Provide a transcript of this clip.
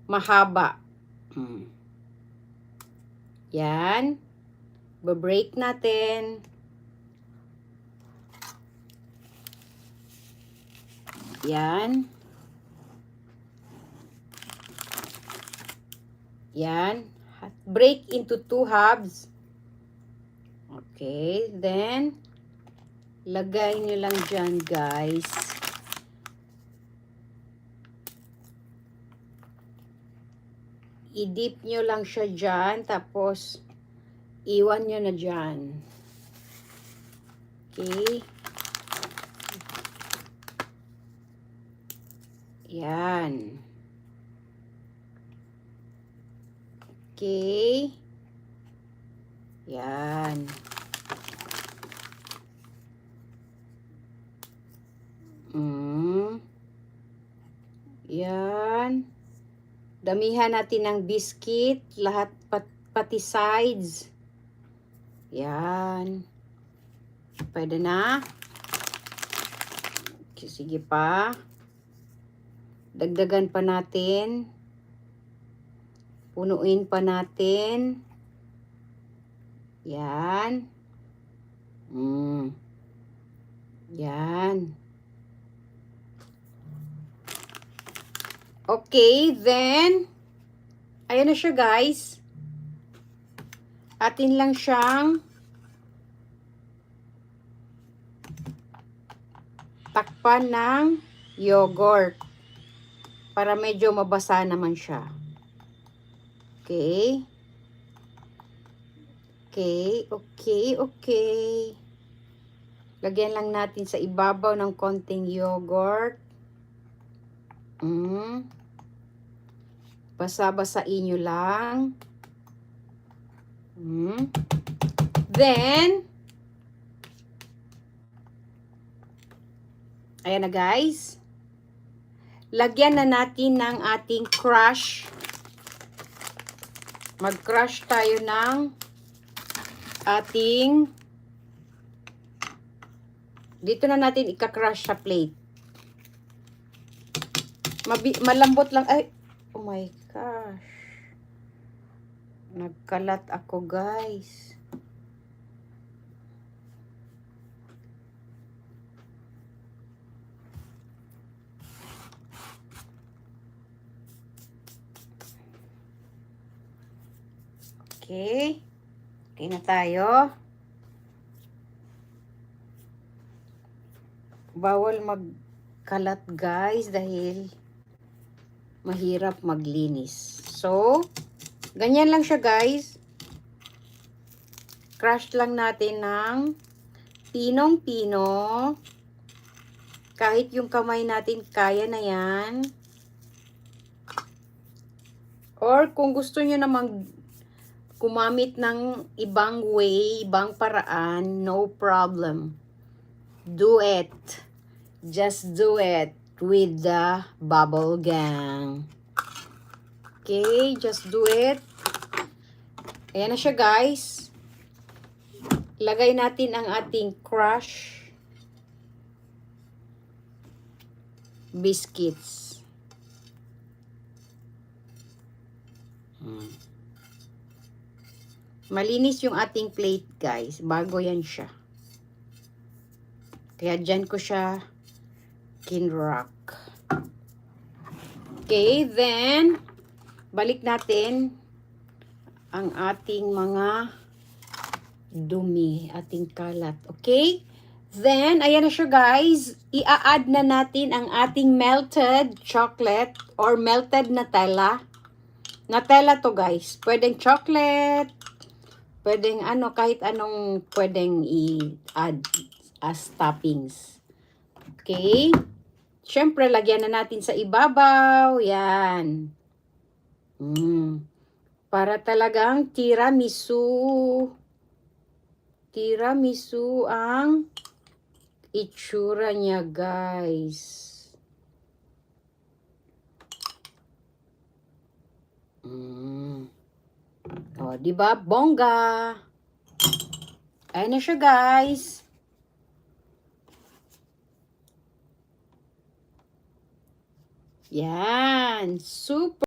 mahaba. Yan. Ba-break natin. Yan. Yan. Break into 2 halves. Okay. Then, lagay nyo lang dyan, guys. I-dip nyo lang siya dyan. Tapos, iwan nyo na dyan. Okay. Yan. Okay. Yan. Yan. Damihan natin ng biscuit. Lahat, pati sides. Yan. Pwede na. Okay, sige pa. Dagdagan pa natin. Punuin pa natin. Yan. Yan. Okay, then, ayan na siya, guys. Atin lang siyang takpan ng yogurt para medyo mabasa naman siya. Okay. Okay, okay, okay. Lagyan lang natin sa ibabaw ng konting yogurt. Basa-basain nyo lang. Then, ayan na, guys. Lagyan na natin ng ating crush. Mag-crush tayo ng ating, dito na natin ika-crush sa plate. Malambot lang. Ay, oh my gosh. Nagkalat ako, guys. Okay. Okay na tayo. Bawal magkalat, guys, dahil mahirap maglinis. So, ganyan lang siya, guys. Crush lang natin ng pinong-pino. Kahit yung kamay natin, kaya na yan. Or kung gusto nyo namang gumamit ng ibang way, ibang paraan, no problem. Do it. Just do it with the bubble gang. Okay, just do it. Ayan na siya, guys. Lagay natin ang ating crush biscuits. Malinis yung ating plate, guys. Bago yan siya. Kaya dyan ko siya kinrock. Okay, then, balik natin ang ating mga dumi, ating kalat. Okay? Then, ayan na siya, guys. I-add na natin ang ating melted chocolate or melted Nutella. Nutella to, guys. Pwedeng chocolate, pwedeng ano, kahit anong pwedeng i-add as toppings. Okay? Siyempre, lagyan na natin sa ibabaw. Yan. Para talagang tiramisu. Tiramisu ang itsura niya, guys. O, diba? Bongga. Ayan na siya, guys. Yan. Super.